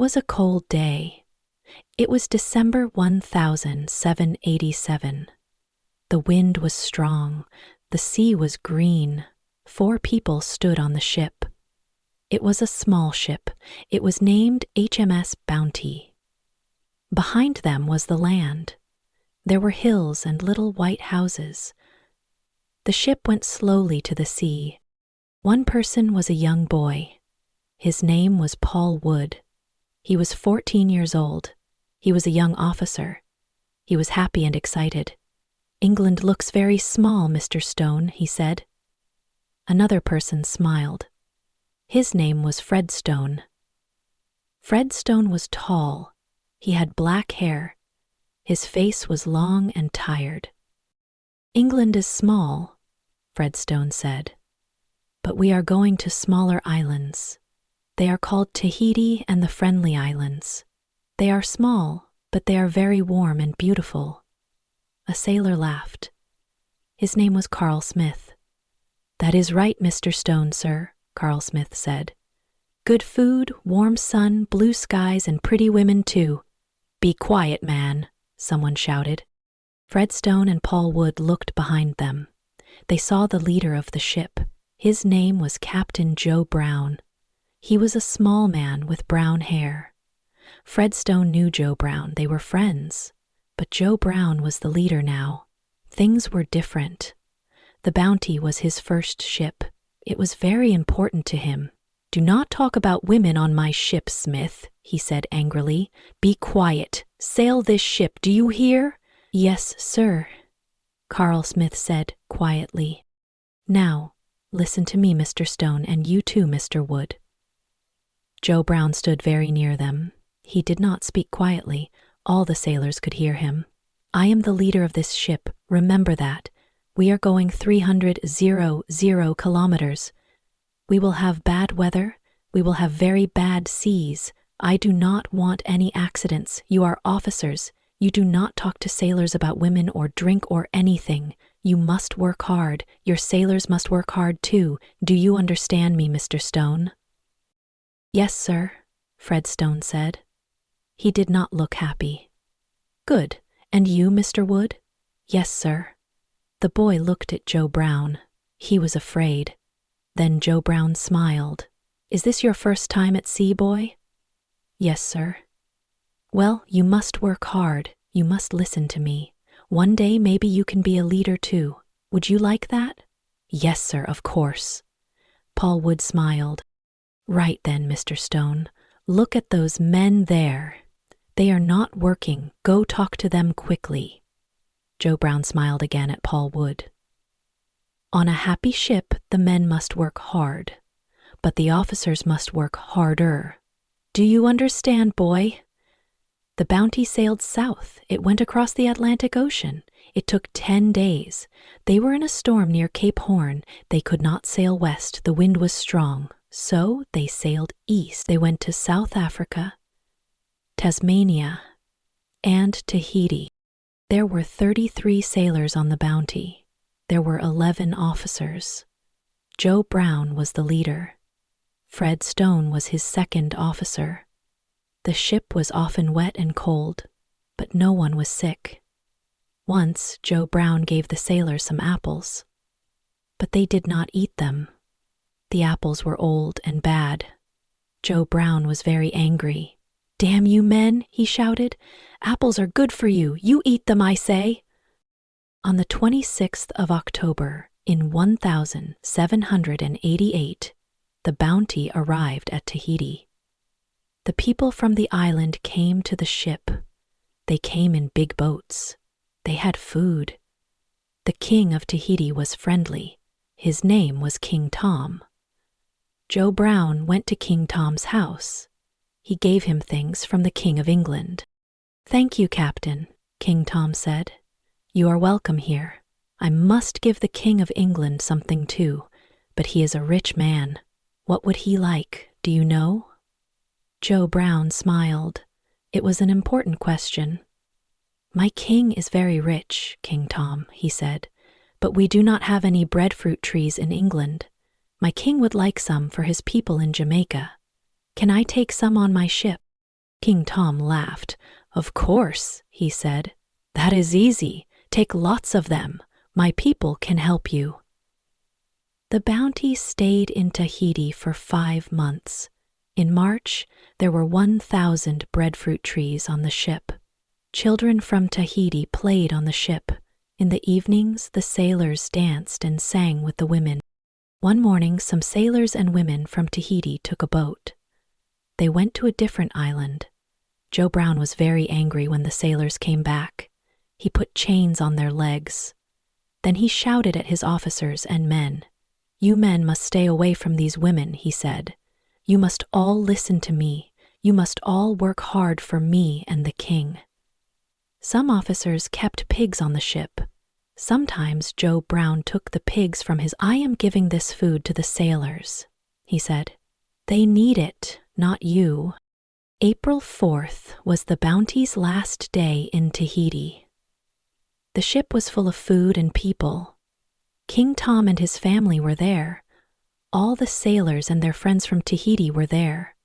was a cold day. It was December 1787. The wind was strong, the sea was green. 4 people stood on the ship. It was a small ship. It was named HMS Bounty. Behind them was the land. There were hills and little white houses. The ship went slowly to the sea. One person was a young boy. His name was Paul Wood. He was 14 years old. He was a young officer. He was happy and excited. "England looks very small, Mr. Stone," he said. Another person smiled. His name was Fred Stone. Fred Stone was tall. He had black hair. His face was long and tired. "England is small," Fred Stone said, "but we are going to smaller islands. They are called Tahiti and the Friendly Islands. They are small, but they are very warm and beautiful." A sailor laughed. His name was Carl Smith. "That is right, Mr. Stone, sir," Carl Smith said. "Good food, warm sun, blue skies, and pretty women too." "Be quiet, man," someone shouted. Fred Stone and Paul Wood looked behind them. They saw the leader of the ship. His name was Captain Joe Brown. He was a small man with brown hair. Fred Stone knew Joe Brown. They were friends. But Joe Brown was the leader now. Things were different. The Bounty was his first ship. It was very important to him. "Do not talk about women on my ship, Smith," he said angrily. "Be quiet. Sail this ship, do you hear?" "Yes, sir," Carl Smith said quietly. "Now, listen to me, Mr. Stone, and you too, Mr. Wood." Joe Brown stood very near them. He did not speak quietly. All the sailors could hear him. "I am the leader of this ship. Remember that. We are going 300 kilometers. We will have bad weather. We will have very bad seas. I do not want any accidents. You are officers. You do not talk to sailors about women or drink or anything. You must work hard. Your sailors must work hard too. Do you understand me, Mr. Stone?" "Yes, sir," Fred Stone said. He did not look happy. "Good. And you, Mr. Wood?" "Yes, sir." The boy looked at Joe Brown. He was afraid. Then Joe Brown smiled. "Is this your first time at sea, boy?" "Yes, sir." "Well, you must work hard. You must listen to me. One day maybe you can be a leader too. Would you like that?" "Yes, sir, of course." Paul Wood smiled. "Right then, Mr. Stone. Look at those men there. They are not working. Go talk to them quickly." Joe Brown smiled again at Paul Wood. "On a happy ship, the men must work hard, but the officers must work harder. Do you understand, boy?" The Bounty sailed south. It went across the Atlantic Ocean. It took 10 days. They were in a storm near Cape Horn. They could not sail west. The wind was strong. So they sailed east. They went to South Africa, Tasmania, and Tahiti. There were 33 sailors on the Bounty. There were 11 officers. Joe Brown was the leader. Fred Stone was his second officer. The ship was often wet and cold, but no one was sick. Once, Joe Brown gave the sailors some apples, but they did not eat them. The apples were old and bad. Joe Brown was very angry. "Damn you men," he shouted. "Apples are good for you. You eat them, I say." On the 26th of October, in 1788, the Bounty arrived at Tahiti. The people from the island came to the ship. They came in big boats. They had food. The king of Tahiti was friendly. His name was King Tom. Joe Brown went to King Tom's house. He gave him things from the King of England. "Thank you, Captain," King Tom said. "You are welcome here. I must give the King of England something too, but he is a rich man. What would he like, do you know?" Joe Brown smiled. It was an important question. "My king is very rich, King Tom," he said, "but we do not have any breadfruit trees in England. My king would like some for his people in Jamaica. Can I take some on my ship?" King Tom laughed. "Of course," he said. "That is easy. Take lots of them. My people can help you." The Bounty stayed in Tahiti for 5 months. In March, there were 1,000 breadfruit trees on the ship. Children from Tahiti played on the ship. In the evenings, the sailors danced and sang with the women. One morning, some sailors and women from Tahiti took a boat. They went to a different island. Joe Brown was very angry when the sailors came back. He put chains on their legs. Then he shouted at his officers and men. "You men must stay away from these women," he said. "You must all listen to me. You must all work hard for me and the king." Some officers kept pigs on the ship. Sometimes Joe Brown took the pigs from his. "I am giving this food to the sailors," he said. "They need it, not you." April 4th was the Bounty's last day in Tahiti. The ship was full of food and people. King Tom and his family were there. All the sailors and their friends from Tahiti were there.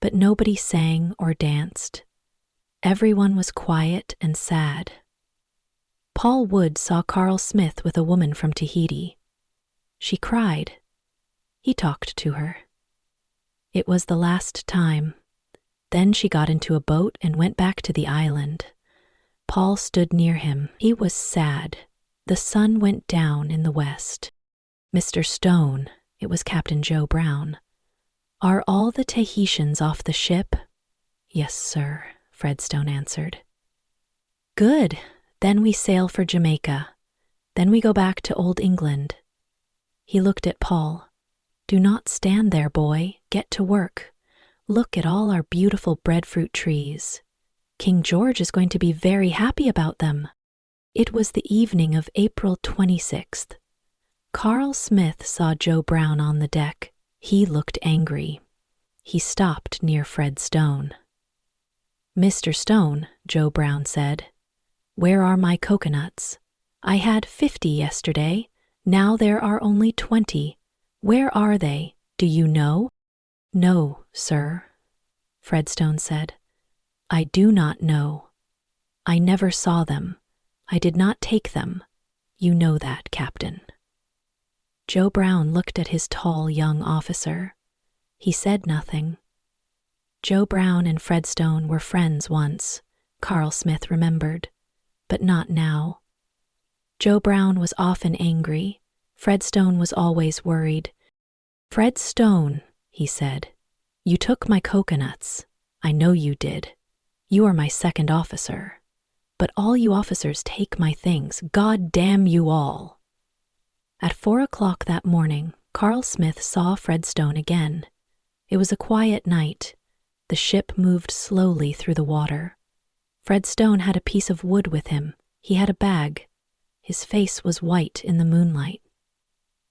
But nobody sang or danced. Everyone was quiet and sad. Paul Wood saw Carl Smith with a woman from Tahiti. She cried. He talked to her. It was the last time. Then she got into a boat and went back to the island. Paul stood near him. He was sad. The sun went down in the west. "Mr. Stone," it was Captain Joe Brown, "are all the Tahitians off the ship?" "Yes, sir," Fred Stone answered. "Good. Then we sail for Jamaica. Then we go back to Old England." He looked at Paul. "Do not stand there, boy. Get to work. Look at all our beautiful breadfruit trees. King George is going to be very happy about them." It was the evening of April 26th. Carl Smith saw Joe Brown on the deck. He looked angry. He stopped near Fred Stone. "Mr. Stone," Joe Brown said, "where are my coconuts? I had 50 yesterday. Now there are only 20. Where are they? Do you know?" "No, sir," Fred Stone said. "I do not know. I never saw them. I did not take them. You know that, Captain." Joe Brown looked at his tall young officer. He said nothing. Joe Brown and Fred Stone were friends once, Carl Smith remembered, but not now. Joe Brown was often angry. Fred Stone was always worried. "Fred Stone," he said, "you took my coconuts. I know you did. You are my second officer. But all you officers take my things. God damn you all." At 4 o'clock that morning, Carl Smith saw Fred Stone again. It was a quiet night. The ship moved slowly through the water. Fred Stone had a piece of wood with him. He had a bag. His face was white in the moonlight.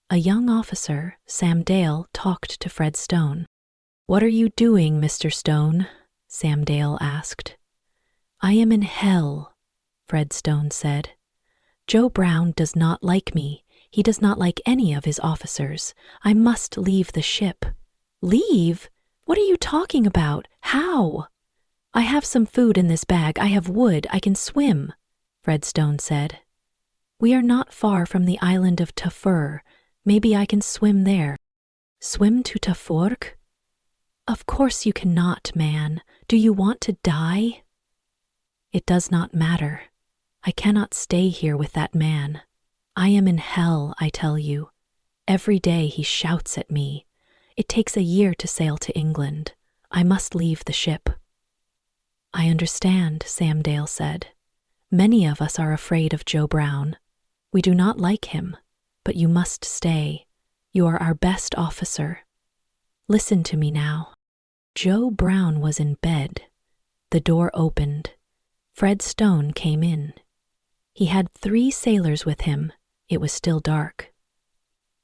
A young officer, Sam Dale, talked to Fred Stone. "What are you doing, Mr. Stone?" Sam Dale asked. "I am in hell," Fred Stone said. "Joe Brown does not like me. He does not like any of his officers. I must leave the ship." "Leave? What are you talking about? How?" "I have some food in this bag. I have wood. I can swim," Fred Stone said. "We are not far from the island of Tafur. Maybe I can swim there." "Swim to Tafurk?" "Of course you cannot, man. Do you want to die?" "It does not matter. I cannot stay here with that man. I am in hell, I tell you. Every day he shouts at me. It takes a year to sail to England. I must leave the ship." "I understand," Sam Dale said. "Many of us are afraid of Joe Brown. We do not like him, but you must stay. You are our best officer. Listen to me now." Joe Brown was in bed. The door opened. Fred Stone came in. He had 3 sailors with him. It was still dark.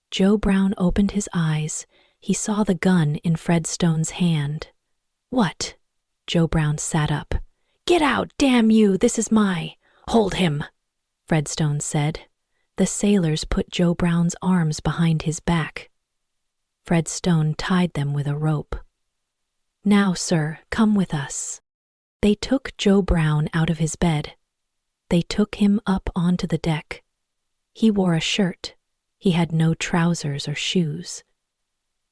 Joe Brown opened his eyes. He saw the gun in Fred Stone's hand. "What?" Joe Brown sat up. "Get out, damn you! This is my—" "Hold him," Fred Stone said. The sailors put Joe Brown's arms behind his back. Fred Stone tied them with a rope. Now, sir, come with us. They took Joe Brown out of his bed. They took him up onto the deck. He wore a shirt. He had no trousers or shoes.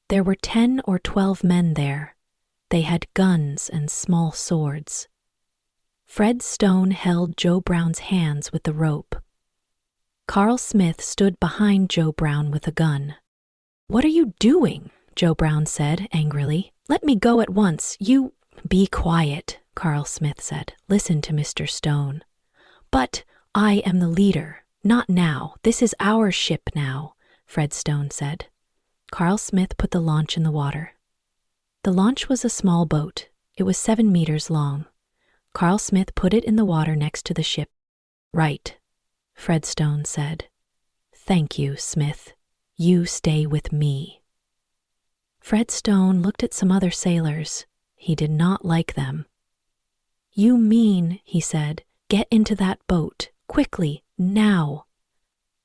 There were 10 or 12 men there. They had guns and small swords. Fred Stone held Joe Brown's hands with the rope. Carl Smith stood behind Joe Brown with a gun. "What are you doing?" Joe Brown said angrily. "Let me go at once. You—" "Be quiet," Carl Smith said. "Listen to Mr. Stone." "But I am the leader. Not now. This is our ship now," Fred Stone said. Carl Smith put the launch in the water. The launch was a small boat. It was 7 meters long. Carl Smith put it in the water next to the ship. "Right," Fred Stone said. "Thank you, Smith. You stay with me." Fred Stone looked at some other sailors. He did not like them. "You mean," he said, "get into that boat, quickly, now."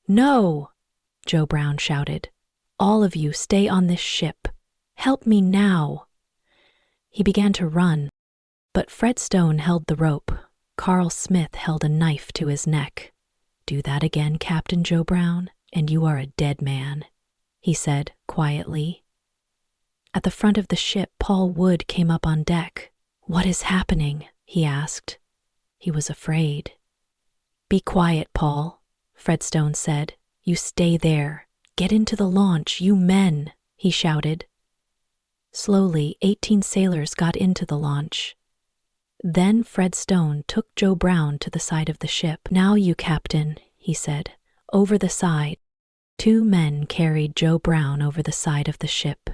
"No!" Joe Brown shouted. "All of you stay on this ship. Help me now." He began to run, but Fred Stone held the rope. Carl Smith held a knife to his neck. "Do that again, Captain Joe Brown, and you are a dead man," he said quietly. At the front of the ship, Paul Wood came up on deck. "What is happening?" he asked. He was afraid. "Be quiet, Paul," Fred Stone said. "You stay there. Get into the launch, you men," he shouted. Slowly, 18 sailors got into the launch. Then Fred Stone took Joe Brown to the side of the ship. "Now you, Captain," he said. "Over the side." 2 men carried Joe Brown over the side of the ship.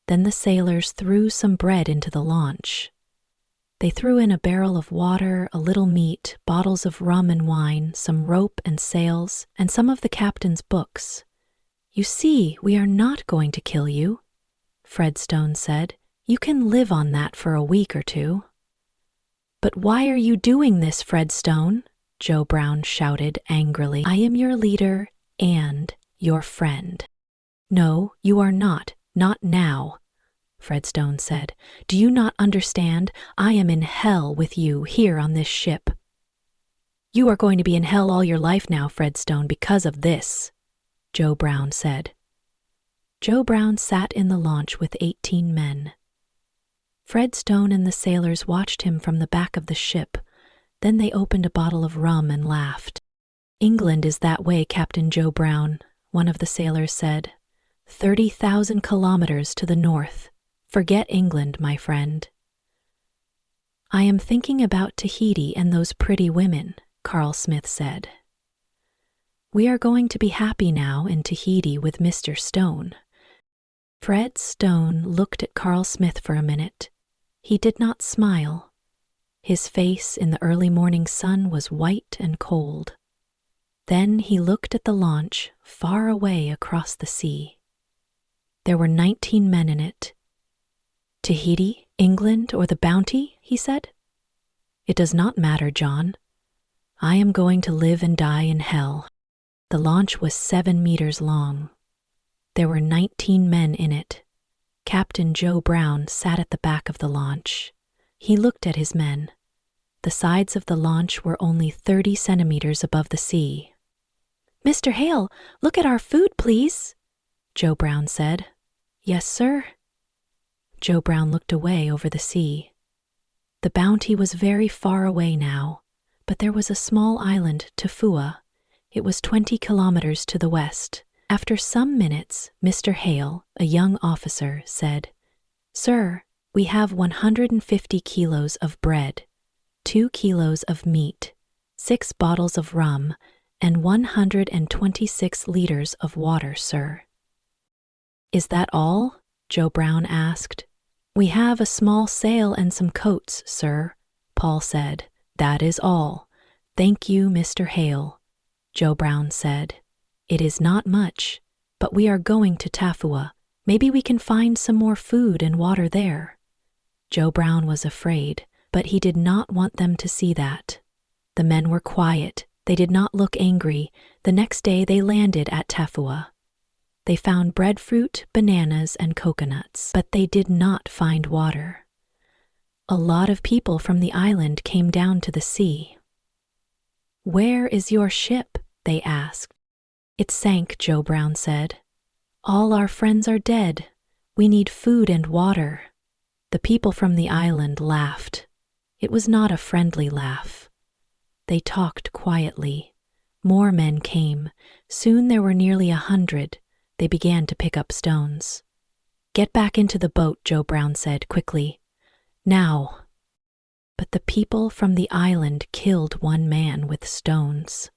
Then the sailors threw some bread into the launch. They threw in a barrel of water, a little meat, bottles of rum and wine, some rope and sails, and some of the captain's books. "You see, we are not going to kill you," Fred Stone said. "You can live on that for a week or 2. "But why are you doing this, Fred Stone?" Joe Brown shouted angrily. "I am your leader and your friend." "No, you are not. Not now," Fred Stone said. "Do you not understand? I am in hell with you here on this ship." "You are going to be in hell all your life now, Fred Stone, because of this," Joe Brown said. Joe Brown sat in the launch with 18 men. Fred Stone and the sailors watched him from the back of the ship. Then they opened a bottle of rum and laughed. "England is that way, Captain Joe Brown," one of the sailors said. 30,000 kilometers to the north. Forget England, my friend." "I am thinking about Tahiti and those pretty women," Carl Smith said. "We are going to be happy now in Tahiti with Mr. Stone." Fred Stone looked at Carl Smith for a minute. He did not smile. His face in the early morning sun was white and cold. Then he looked at the launch far away across the sea. There were 19 men in it. "Tahiti, England, or the Bounty?" he said. "It does not matter, John. I am going to live and die in hell." The launch was 7 meters long. There were 19 men in it. Captain Joe Brown sat at the back of the launch. He looked at his men. The sides of the launch were only 30 centimeters above the sea. "Mr. Hale, look at our food, please," Joe Brown said. "Yes, sir." Joe Brown looked away over the sea. The Bounty was very far away now, but there was a small island, Tafua. It was 20 kilometers to the west. After some minutes, Mr. Hale, a young officer, said, "Sir, we have 150 kilos of bread, 2 kilos of meat, 6 bottles of rum, and 126 liters of water, sir." "Is that all?" Joe Brown asked. "We have a small sail and some coats, sir," Paul said. "That is all. Thank you, Mr. Hale," Joe Brown said. "It is not much, but we are going to Tafua. Maybe we can find some more food and water there." Joe Brown was afraid, but he did not want them to see that. The men were quiet. They did not look angry. The next day they landed at Tafua. They found breadfruit, bananas, and coconuts, but they did not find water. A lot of people from the island came down to the sea. "Where is your ship?" they asked. "It sank," Joe Brown said. "All our friends are dead. We need food and water." The people from the island laughed. It was not a friendly laugh. They talked quietly. More men came. Soon there were nearly 100. They began to pick up stones. "Get back into the boat," Joe Brown said quickly. "Now." But the people from the island killed one man with stones.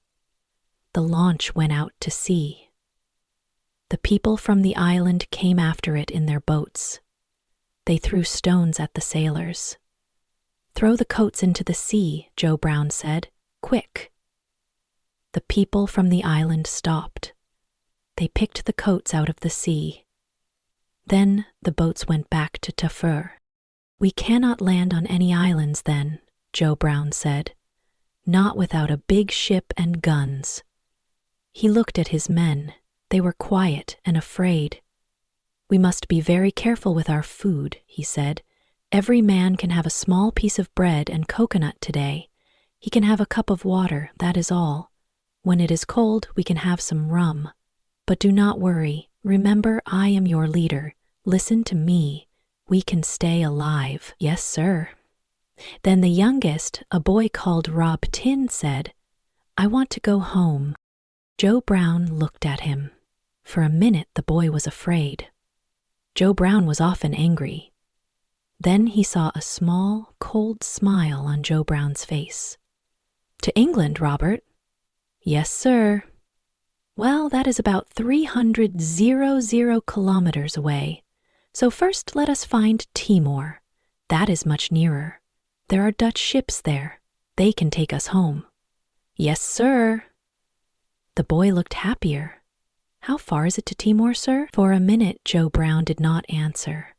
The launch went out to sea. The people from the island came after it in their boats. They threw stones at the sailors. "Throw the coats into the sea," Joe Brown said. "Quick." The people from the island stopped. They picked the coats out of the sea. Then the boats went back to Tahiti. "We cannot land on any islands then," Joe Brown said. "Not without a big ship and guns." He looked at his men. They were quiet and afraid. "We must be very careful with our food," he said. "Every man can have a small piece of bread and coconut today. He can have a cup of water, that is all. When it is cold, we can have some rum. But do not worry. Remember, I am your leader. Listen to me. We can stay alive." "Yes, sir." Then the youngest, a boy called Rob Tin, said, "I want to go home." Joe Brown looked at him. For a minute, the boy was afraid. Joe Brown was often angry. Then he saw a small, cold smile on Joe Brown's face. "To England, Robert?" "Yes, sir." "Well, that is about 300 kilometers away. So first let us find Timor. That is much nearer. There are Dutch ships there. They can take us home." "Yes, sir." The boy looked happier. "How far is it to Timor, sir?" For a minute, Joe Brown did not answer.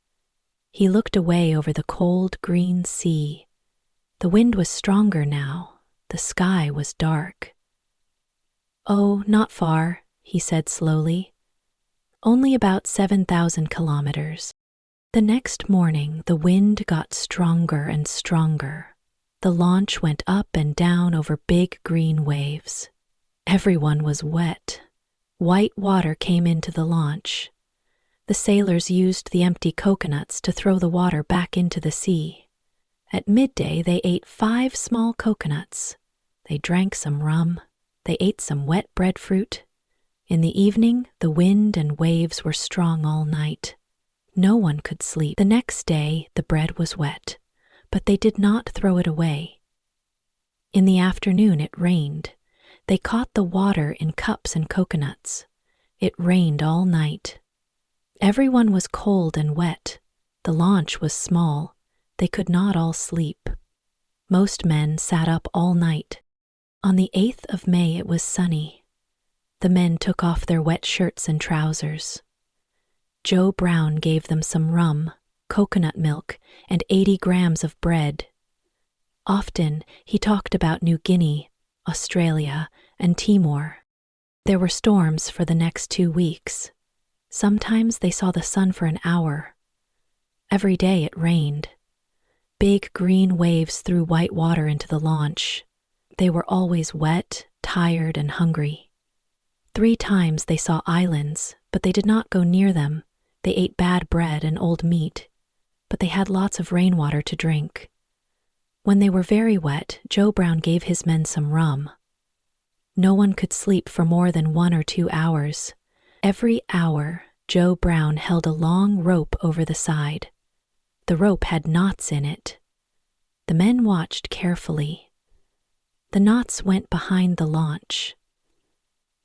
He looked away over the cold green sea. The wind was stronger now. The sky was dark. "Oh, not far," he said slowly. "Only about 7,000 kilometers." The next morning, the wind got stronger and stronger. The launch went up and down over big green waves. Everyone was wet. White water came into the launch. The sailors used the empty coconuts to throw the water back into the sea. At midday, they ate 5 small coconuts. They drank some rum. They ate some wet breadfruit. In the evening, the wind and waves were strong all night. No one could sleep. The next day, the bread was wet, but they did not throw it away. In the afternoon, it rained. They caught the water in cups and coconuts. It rained all night. Everyone was cold and wet. The launch was small. They could not all sleep. Most men sat up all night. On the 8th of May, it was sunny. The men took off their wet shirts and trousers. Joe Brown gave them some rum, coconut milk, and 80 grams of bread. Often he talked about New Guinea, Australia, and Timor. There were storms for the next 2 weeks. Sometimes they saw the sun for an hour. Every day it rained. Big green waves threw white water into the launch. They were always wet, tired, and hungry. 3 times they saw islands, but they did not go near them. They ate bad bread and old meat, but they had lots of rainwater to drink. When they were very wet, Joe Brown gave his men some rum. No one could sleep for more than 1 or 2 hours. Every hour, Joe Brown held a long rope over the side. The rope had knots in it. The men watched carefully. The knots went behind the launch.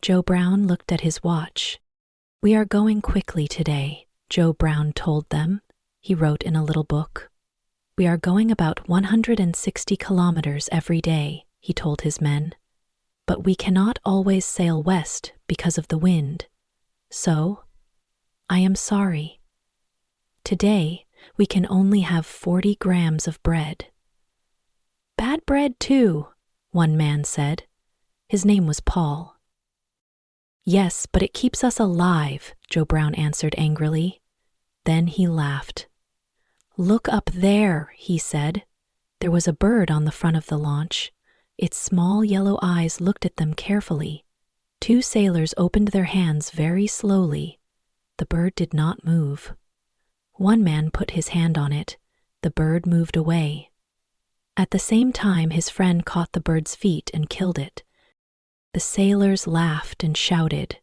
Joe Brown looked at his watch. "We are going quickly today," Joe Brown told them. He wrote in a little book. "We are going about 160 kilometers every day," he told his men. "But we cannot always sail west because of the wind. So, I am sorry. Today, we can only have 40 grams of bread." "Bad bread, too," one man said. His name was Paul. "Yes, but it keeps us alive," Joe Brown answered angrily. Then he laughed. "Look up there," he said. There was a bird on the front of the launch. Its small yellow eyes looked at them carefully. Two sailors opened their hands very slowly. The bird did not move. One man put his hand on it. The bird moved away. At the same time, his friend caught the bird's feet and killed it. The sailors laughed and shouted.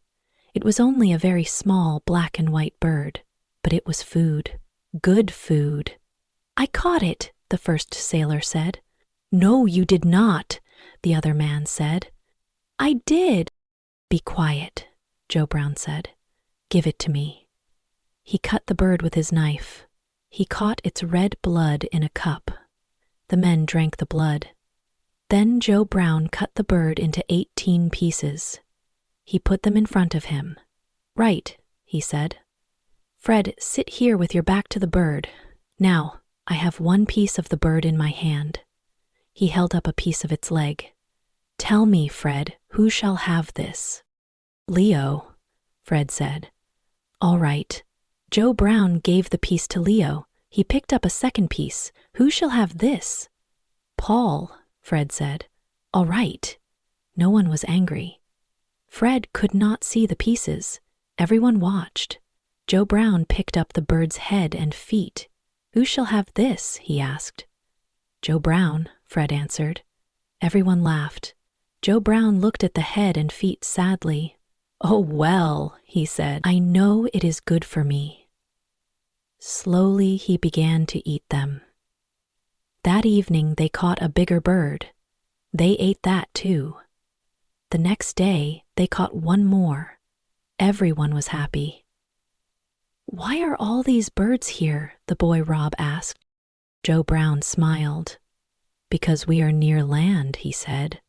It was only a very small black and white bird, but it was food. Good food. "I caught it," the first sailor said. "No, you did not," the other man said. "I did." "Be quiet," Joe Brown said. "Give it to me." He cut the bird with his knife. He caught its red blood in a cup. The men drank the blood. Then Joe Brown cut the bird into 18 pieces. He put them in front of him. "Right," he said. "Fred, sit here with your back to the bird. Now, I have one piece of the bird in my hand." He held up a piece of its leg. "Tell me, Fred, who shall have this?" "Leo," Fred said. "All right." Joe Brown gave the piece to Leo. He picked up a second piece. "Who shall have this?" "Paul," Fred said. "All right." No one was angry. Fred could not see the pieces. Everyone watched. Joe Brown picked up the bird's head and feet. "Who shall have this?" he asked. "Joe Brown," Fred answered. Everyone laughed. Joe Brown looked at the head and feet sadly. "Oh, well," he said, "I know it is good for me." Slowly he began to eat them. That evening they caught a bigger bird. They ate that too. The next day they caught one more. Everyone was happy. "Why are all these birds here?" the boy Rob asked. Joe Brown smiled. "Because we are near land," he said.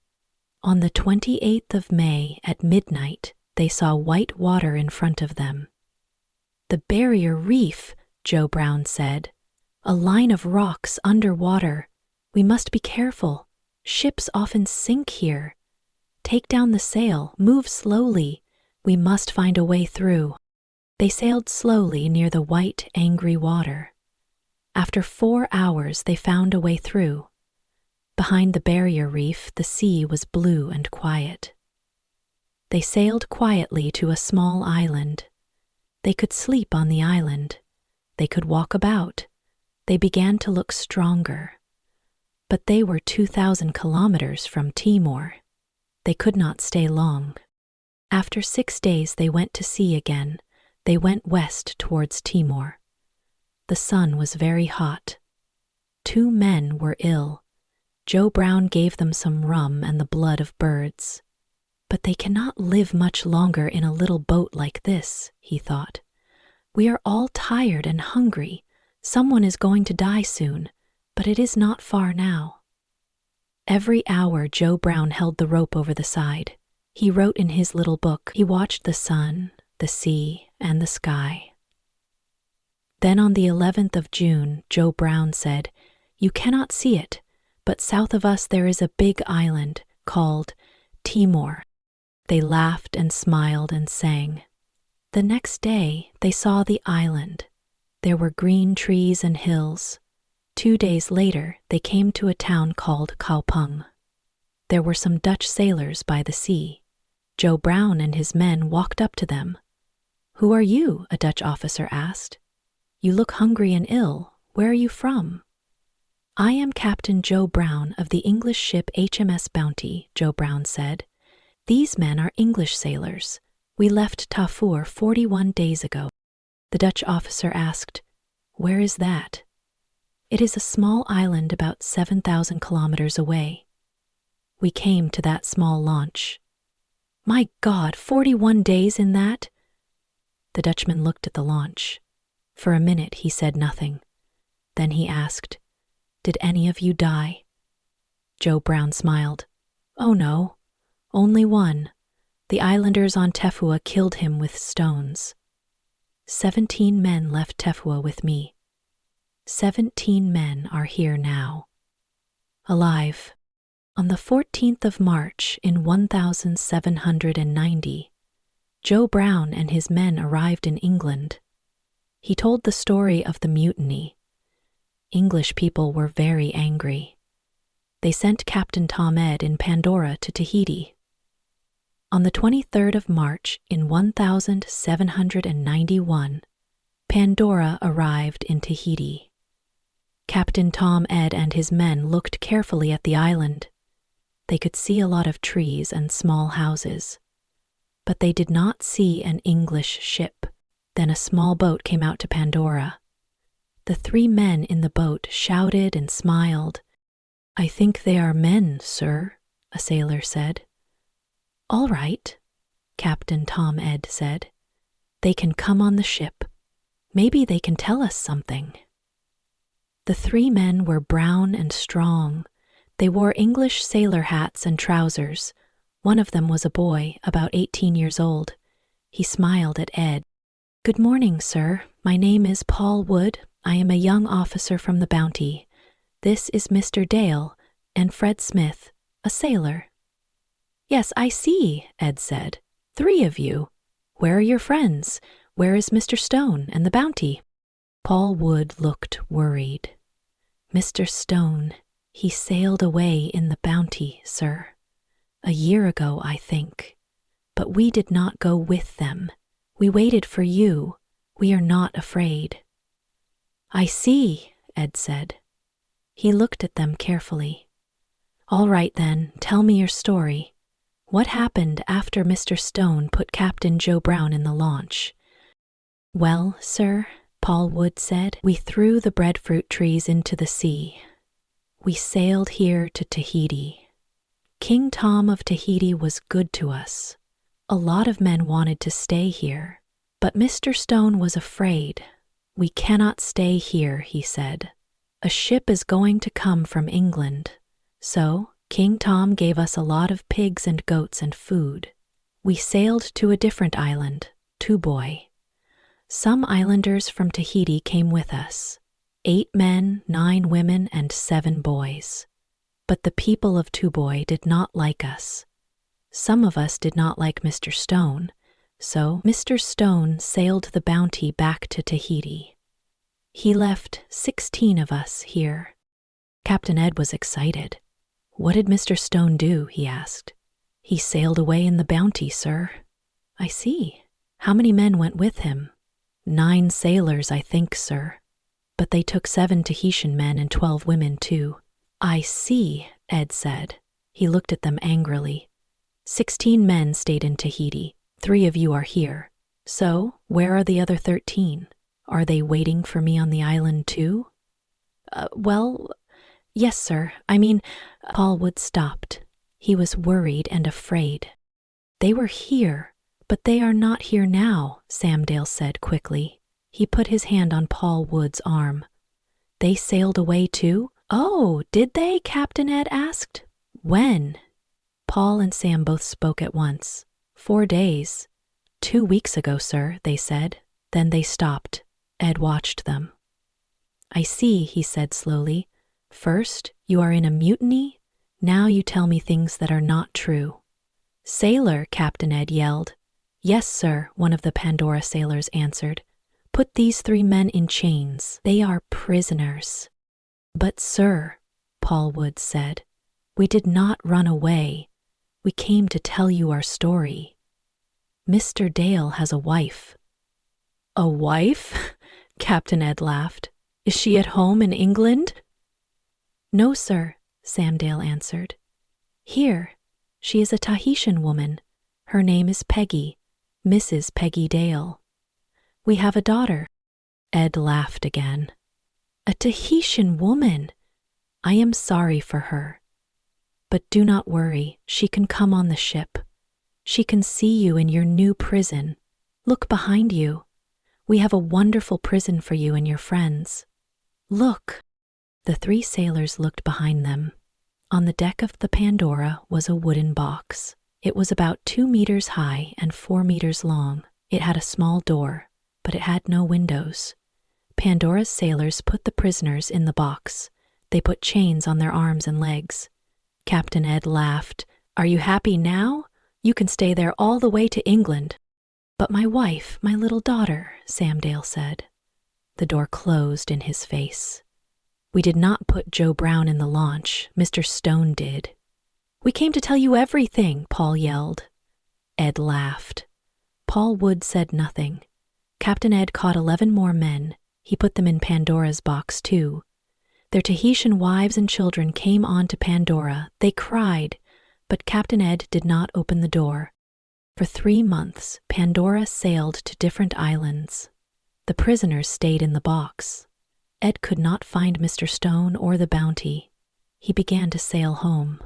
On the 28th of May at midnight, they saw white water in front of them. "The barrier reef," Joe Brown said. "A line of rocks underwater. We must be careful. Ships often sink here. Take down the sail, move slowly. We must find a way through." They sailed slowly near the white, angry water. After 4 hours, they found a way through. Behind the barrier reef, the sea was blue and quiet. They sailed quietly to a small island. They could sleep on the island. They could walk about. They began to look stronger. But they were 2,000 kilometers from Timor. They could not stay long. After 6 days, they went to sea again. They went west towards Timor. The sun was very hot. 2 men were ill. Joe Brown gave them some rum and the blood of birds. "But they cannot live much longer in a little boat like this," he thought. "We are all tired and hungry. Someone is going to die soon, but it is not far now." Every hour Joe Brown held the rope over the side. He wrote in his little book. He watched the sun, the sea, and the sky. Then on the 11th of June, Joe Brown said, "You cannot see it, but south of us there is a big island called Timor." They laughed and smiled and sang. The next day they saw the island. There were green trees and hills. 2 days later they came to a town called Kaupung. There were some Dutch sailors by the sea. Joe Brown and his men walked up to them. "Who are you?" a Dutch officer asked. "You look hungry and ill. Where are you from?" "I am Captain Joe Brown of the English ship HMS Bounty," Joe Brown said. "These men are English sailors. We left Tafur 41 days ago." The Dutch officer asked, "Where is that?" "It is a small island about 7,000 kilometers away." "We came to that small launch." "My God, 41 days in that?" The Dutchman looked at the launch. For a minute he said nothing. Then he asked, "Did any of you die?" Joe Brown smiled. "Oh no, only one. The islanders on Tefua killed him with stones. 17 men left Tefua with me. 17 men are here now. Alive. On the 14th of March in 1790, Joe Brown and his men arrived in England. He told the story of the mutiny. English people were very angry. They sent Captain Tom Ed in Pandora to Tahiti. On the 23rd of March in 1791, Pandora arrived in Tahiti. Captain Tom Ed and his men looked carefully at the island. They could see a lot of trees and small houses, but they did not see an English ship. Then a small boat came out to Pandora. The 3 men in the boat shouted and smiled. "I think they are men, sir," a sailor said. "All right," Captain Tom Ed said. "They can come on the ship. Maybe they can tell us something." The 3 men were brown and strong. They wore English sailor hats and trousers. One of them was a boy, about 18 years old. He smiled at Ed. "Good morning, sir. My name is Paul Wood. I am a young officer from the Bounty. This is Mr. Dale and Fred Smith, a sailor." "Yes, I see," Ed said. 3 of you. Where are your friends? Where is Mr. Stone and the Bounty?" Paul Wood looked worried. "Mr. Stone, he sailed away in the Bounty, sir. A year ago, I think. But we did not go with them. We waited for you. We are not afraid." "I see," Ed said. He looked at them carefully. "All right then, tell me your story. What happened after Mr. Stone put Captain Joe Brown in the launch?" "Well, sir," Paul Wood said, "we threw the breadfruit trees into the sea. We sailed here to Tahiti. King Tom of Tahiti was good to us. A lot of men wanted to stay here, but Mr. Stone was afraid. We cannot stay here, he said. A ship is going to come from England. So King Tom gave us a lot of pigs and goats and food. We sailed to a different island, Tuboy. Some islanders from Tahiti came with us, 8 men, 9 women, and 7 boys. But the people of Tuboy did not like us. Some of us did not like Mr. Stone, so Mr. Stone sailed the Bounty back to Tahiti. He left 16 of us here." Captain Ed was excited. "What did Mr. Stone do?" he asked. "He sailed away in the Bounty, sir." "I see. How many men went with him?" 9 sailors, I think, sir. But they took 7 Tahitian men and 12 women, too." "I see," Ed said. He looked at them angrily. 16 men stayed in Tahiti. 3 of you are here. So, where are the other 13? Are they waiting for me on the island, too?" Well, yes, sir. Paul Wood stopped. He was worried and afraid. "They were here, but they are not here now," Samdale said quickly. He put his hand on Paul Wood's arm. "They sailed away too?" "Oh, did they?" Captain Ed asked. "When?" Paul and Sam both spoke at once. 4 days. 2 weeks ago, sir, they said. Then they stopped. Ed watched them. "I see," he said slowly. "First, you are in a mutiny. Now you tell me things that are not true." "Sailor," Captain Ed yelled. "Yes, sir," one of the Pandora sailors answered. "Put these 3 men in chains. They are prisoners." "But, sir," Paul Wood said, "we did not run away. We came to tell you our story. Mr. Dale has a wife." "A wife?" Captain Ed laughed. "Is she at home in England?" "No, sir," Samdale answered. "Here. She is a Tahitian woman. Her name is Peggy, Mrs. Peggy Dale. We have a daughter." Ed laughed again. "A Tahitian woman! I am sorry for her. But do not worry, she can come on the ship. She can see you in your new prison. Look behind you. We have a wonderful prison for you and your friends. Look." The 3 sailors looked behind them. On the deck of the Pandora was a wooden box. It was about 2 meters high and 4 meters long. It had a small door, but it had no windows. Pandora's sailors put the prisoners in the box. They put chains on their arms and legs. Captain Ed laughed. "Are you happy now? You can stay there all the way to England." "But my wife, my little daughter," Samdale said. The door closed in his face. We did not put Joe Brown in the launch. Mr. Stone did. We came to tell you everything, Paul yelled. Ed laughed. Paul Wood said nothing. Captain Ed caught 11 more men. He put them in Pandora's box, too. Their Tahitian wives and children came on to Pandora. They cried, but Captain Ed did not open the door. For 3 months, Pandora sailed to different islands. The prisoners stayed in the box. Ed could not find Mr. Stone or the Bounty. He began to sail home.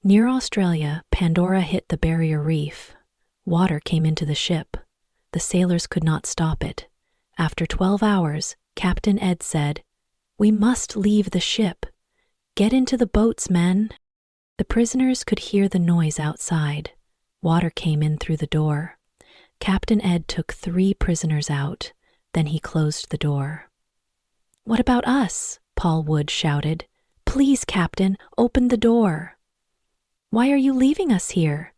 Near Australia, Pandora hit the barrier reef. Water came into the ship. The sailors could not stop it. After 12 hours, Captain Ed said, "We must leave the ship. Get into the boats, men." The prisoners could hear the noise outside. Water came in through the door. Captain Ed took 3 prisoners out. Then he closed the door. "What about us?" Paul Wood shouted. "Please, Captain, open the door." "Why are you leaving us here?"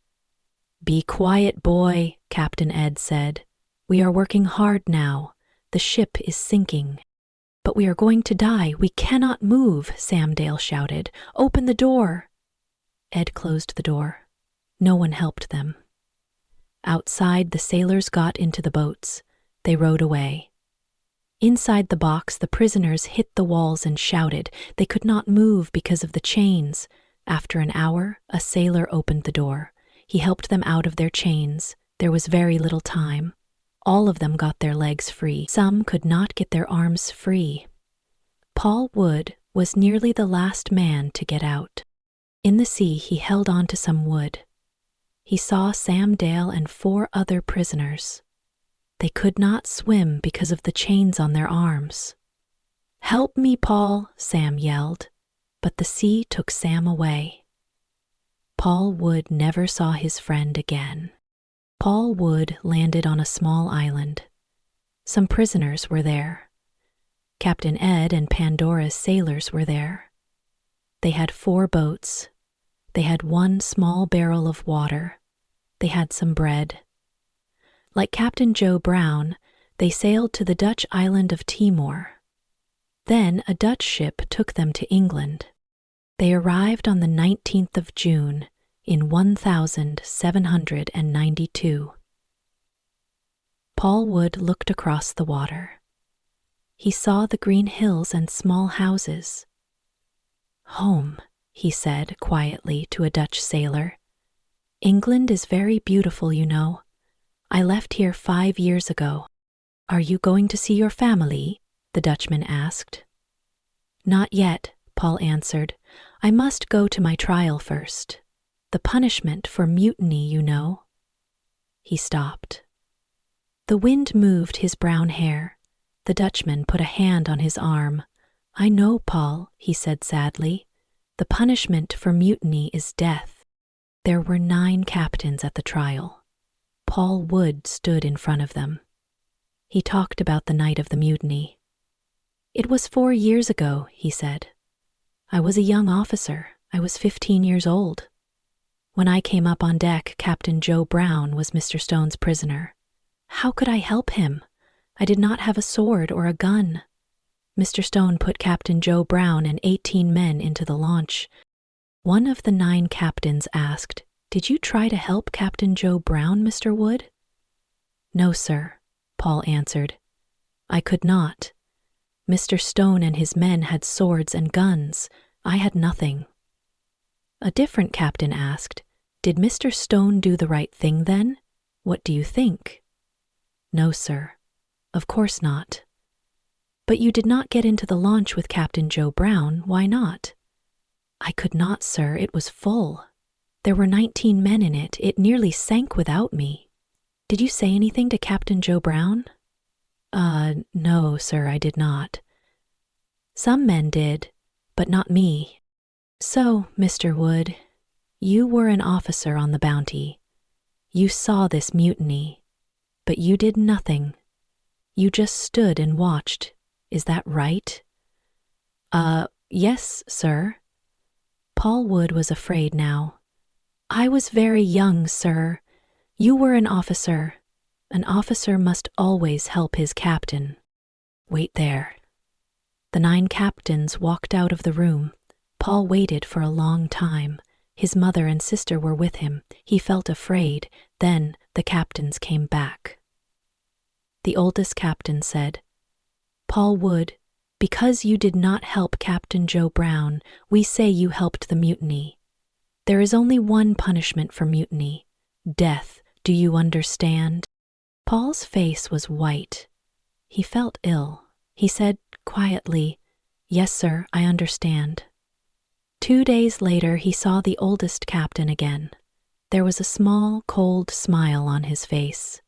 "Be quiet, boy," Captain Ed said. "We are working hard now. The ship is sinking." "But we are going to die. We cannot move," Sam Dale shouted. "Open the door." Ed closed the door. No one helped them. Outside, the sailors got into the boats. They rowed away. Inside the box, the prisoners hit the walls and shouted. They could not move because of the chains. After an hour, a sailor opened the door. He helped them out of their chains. There was very little time. All of them got their legs free. Some could not get their arms free. Paul Wood was nearly the last man to get out. In the sea, he held on to some wood. He saw Sam Dale and 4 other prisoners. They could not swim because of the chains on their arms. "Help me, Paul," Sam yelled, but the sea took Sam away. Paul Wood never saw his friend again. Paul Wood landed on a small island. Some prisoners were there. Captain Ed and Pandora's sailors were there. They had 4 boats. They had 1 small barrel of water. They had some bread. Like Captain Joe Brown, they sailed to the Dutch island of Timor. Then a Dutch ship took them to England. They arrived on the 19th of June in 1792. Paul Wood looked across the water. He saw the green hills and small houses. "Home," he said quietly to a Dutch sailor. "England is very beautiful, you know. I left here 5 years ago." "Are you going to see your family?" the Dutchman asked. "Not yet," Paul answered. "I must go to my trial first. The punishment for mutiny, you know." He stopped. The wind moved his brown hair. The Dutchman put a hand on his arm. "I know, Paul," he said sadly. "The punishment for mutiny is death." There were 9 captains at the trial. Paul Wood stood in front of them. He talked about the night of the mutiny. "It was 4 years ago," he said. "I was a young officer. I was 15 years old. When I came up on deck, Captain Joe Brown was Mr. Stone's prisoner. How could I help him? I did not have a sword or a gun. Mr. Stone put Captain Joe Brown and 18 men into the launch. One of the 9 captains asked, "Did you try to help Captain Joe Brown, Mr. Wood?" "No, sir," Paul answered. "I could not. Mr. Stone and his men had swords and guns. I had nothing." A different captain asked, "Did Mr. Stone do the right thing then? What do you think?" "No, sir. Of course not." "But you did not get into the launch with Captain Joe Brown. Why not?" "I could not, sir. It was full. There were 19 men in it. It nearly sank without me." "Did you say anything to Captain Joe Brown?" No, sir, I did not." "Some men did, but not me." "So, Mr. Wood, you were an officer on the Bounty. You saw this mutiny, but you did nothing. You just stood and watched. Is that right?" Yes, sir." Paul Wood was afraid now. "I was very young, sir. You were an officer. An officer must always help his captain. Wait there." The 9 captains walked out of the room. Paul waited for a long time. His mother and sister were with him. He felt afraid. Then the captains came back. The oldest captain said, "Paul Wood, because you did not help Captain Joe Brown, we say you helped the mutiny. There is only one punishment for mutiny: death. Do you understand?" Paul's face was white. He felt ill. He said quietly, "Yes, sir, I understand." 2 days later, he saw the oldest captain again. There was a small, cold smile on his face.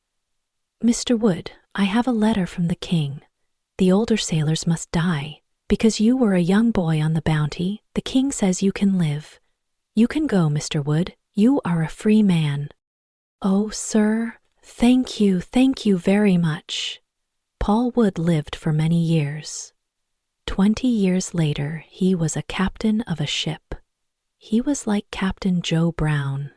"Mr. Wood, I have a letter from the king. The older sailors must die. Because you were a young boy on the Bounty, the king says you can live. You can go, Mr. Wood. You are a free man." "Oh, sir, thank you very much." Paul Wood lived for many years. 20 years later, he was a captain of a ship. He was like Captain Joe Brown.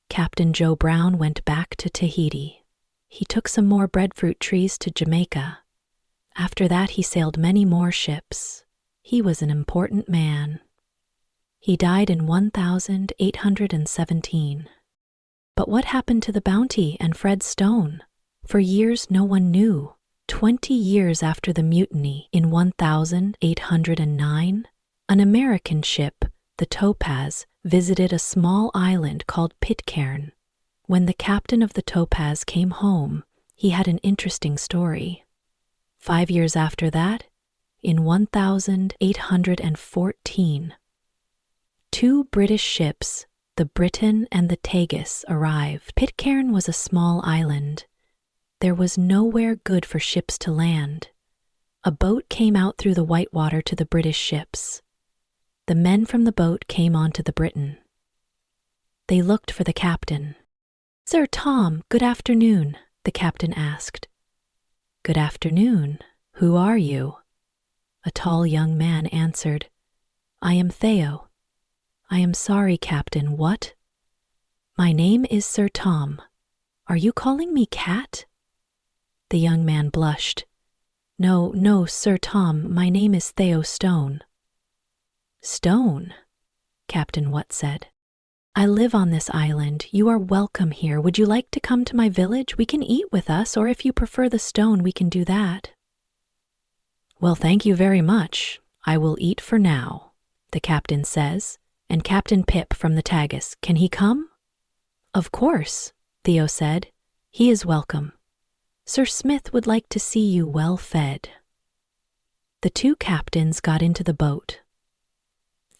Captain Joe Brown went back to Tahiti. He took some more breadfruit trees to Jamaica. After that, he sailed many more ships. He was an important man. He died in 1817. But what happened to the Bounty and Fred Stone? For years, no one knew. 20 years after the mutiny in 1809, an American ship, the Topaz, visited a small island called Pitcairn. When the captain of the Topaz came home, he had an interesting story. 5 years after that, in 1814, 2 British ships, the Briton and the Tagus, arrived. Pitcairn was a small island. There was nowhere good for ships to land. A boat came out through the whitewater to the British ships. The men from the boat came onto the Briton. They looked for the captain. "Sir Tom, good afternoon," the captain asked. "Good afternoon. Who are you?" A tall young man answered, "I am Theo." "I am sorry, Captain, what?" "My name is Sir Tom. Are you calling me Cat?" The young man blushed. No, Sir Tom, my name is Theo Stone." "Stone?" Captain Watt said. "I live on this island. You are welcome here. Would you like to come to my village? We can eat with us, or if you prefer the stone, we can do that." "Well, thank you very much. I will eat for now," the captain says. "And Captain Pip from the Tagus, can he come?" "Of course," Theo said. "He is welcome. Sir Smith would like to see you well fed." The 2 captains got into the boat.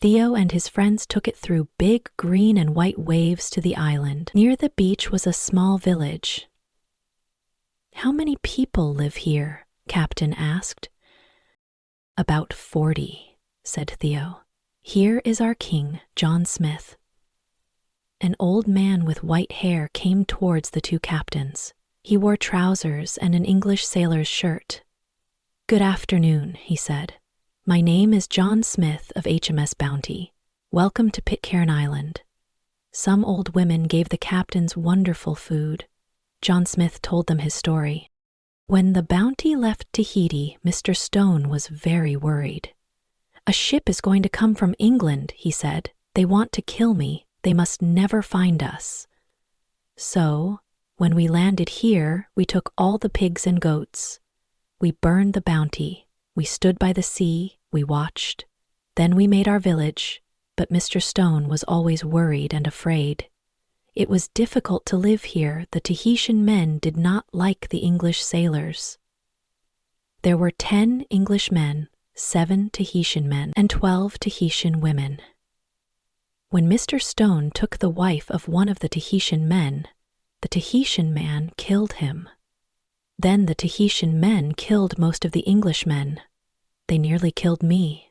Theo and his friends took it through big green and white waves to the island. Near the beach was a small village. "How many people live here?" Captain asked. "About 40, said Theo. "Here is our king, John Smith." An old man with white hair came towards the 2 captains. He wore trousers and an English sailor's shirt. "Good afternoon," he said. "My name is John Smith of HMS Bounty. Welcome to Pitcairn Island." Some old women gave the captains wonderful food. John Smith told them his story. When the Bounty left Tahiti, Mr. Stone was very worried. "A ship is going to come from England," he said. "They want to kill me. They must never find us." So, when we landed here, we took all the pigs and goats. We burned the Bounty. We stood by the sea. We watched. Then we made our village. But Mr. Stone was always worried and afraid. It was difficult to live here. The Tahitian men did not like the English sailors. There were 10 English men, 7 Tahitian men, and 12 Tahitian women. When Mr. Stone took the wife of one of the Tahitian men, the Tahitian man killed him. Then the Tahitian men killed most of the Englishmen. They nearly killed me.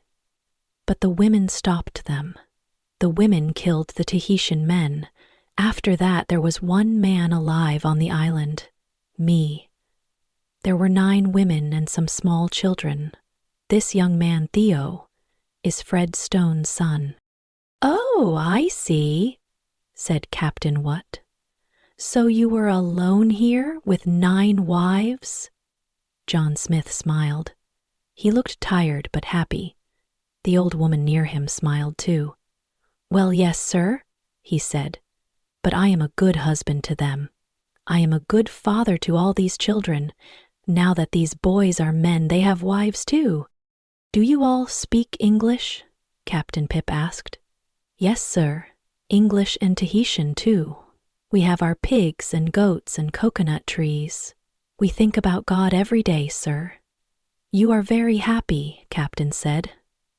But the women stopped them. The women killed the Tahitian men. After that, there was 1 man alive on the island, me. There were 9 women and some small children. This young man, Theo, is Fred Stone's son. "Oh, I see," said Captain Watt. "So you were alone here with 9 wives?" John Smith smiled. He looked tired but happy. The old woman near him smiled too. "Well, yes, sir," he said, "but I am a good husband to them. I am a good father to all these children. Now that these boys are men, they have wives too." "Do you all speak English?" Captain Pip asked. "Yes, sir. English and Tahitian too. We have our pigs and goats and coconut trees. We think about God every day, sir." "You are very happy," Captain said.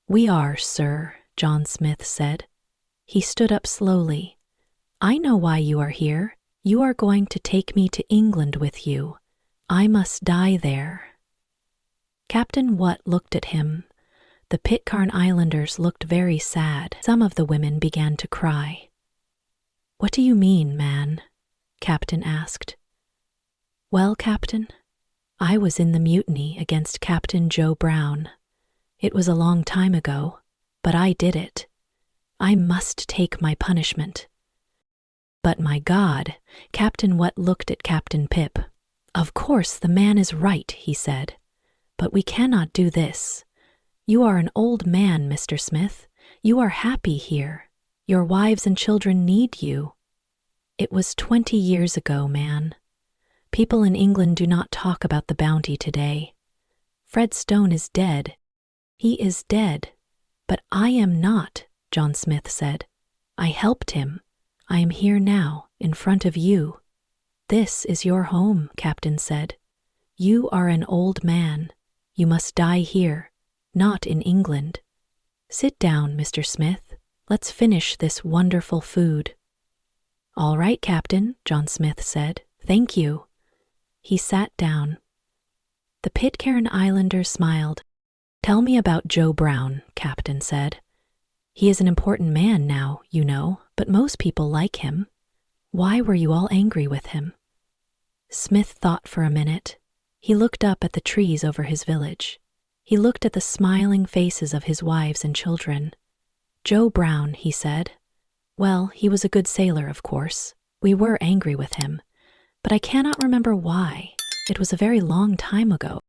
"We are, sir," John Smith said. He stood up slowly. "I know why you are here. You are going to take me to England with you. I must die there." Captain Watt looked at him. The Pitcairn Islanders looked very sad. Some of the women began to cry. "What do you mean, man?" Captain asked. "Well, Captain, I was in the mutiny against Captain Joe Brown. It was a long time ago, but I did it. I must take my punishment." "But my God," Captain Watt looked at Captain Pip. "Of course the man is right," he said. "But we cannot do this. You are an old man, Mr. Smith. You are happy here. Your wives and children need you. It was 20 years ago, man. People in England do not talk about the Bounty today. Fred Stone is dead. He is dead. But I am not," John Smith said. "I helped him. I am here now, in front of you." "This is your home," Captain said. "You are an old man. You must die here, not in England. Sit down, Mr. Smith. Let's finish this wonderful food." "All right, Captain," John Smith said. "Thank you." He sat down. The Pitcairn Islanders smiled. "Tell me about Joe Brown," Captain said. "He is an important man now, you know, but most people like him. Why were you all angry with him?" Smith thought for a minute. He looked up at the trees over his village. He looked at the smiling faces of his wives and children. "Joe Brown," he said. "Well, he was a good sailor, of course. We were angry with him. But I cannot remember why. It was a very long time ago."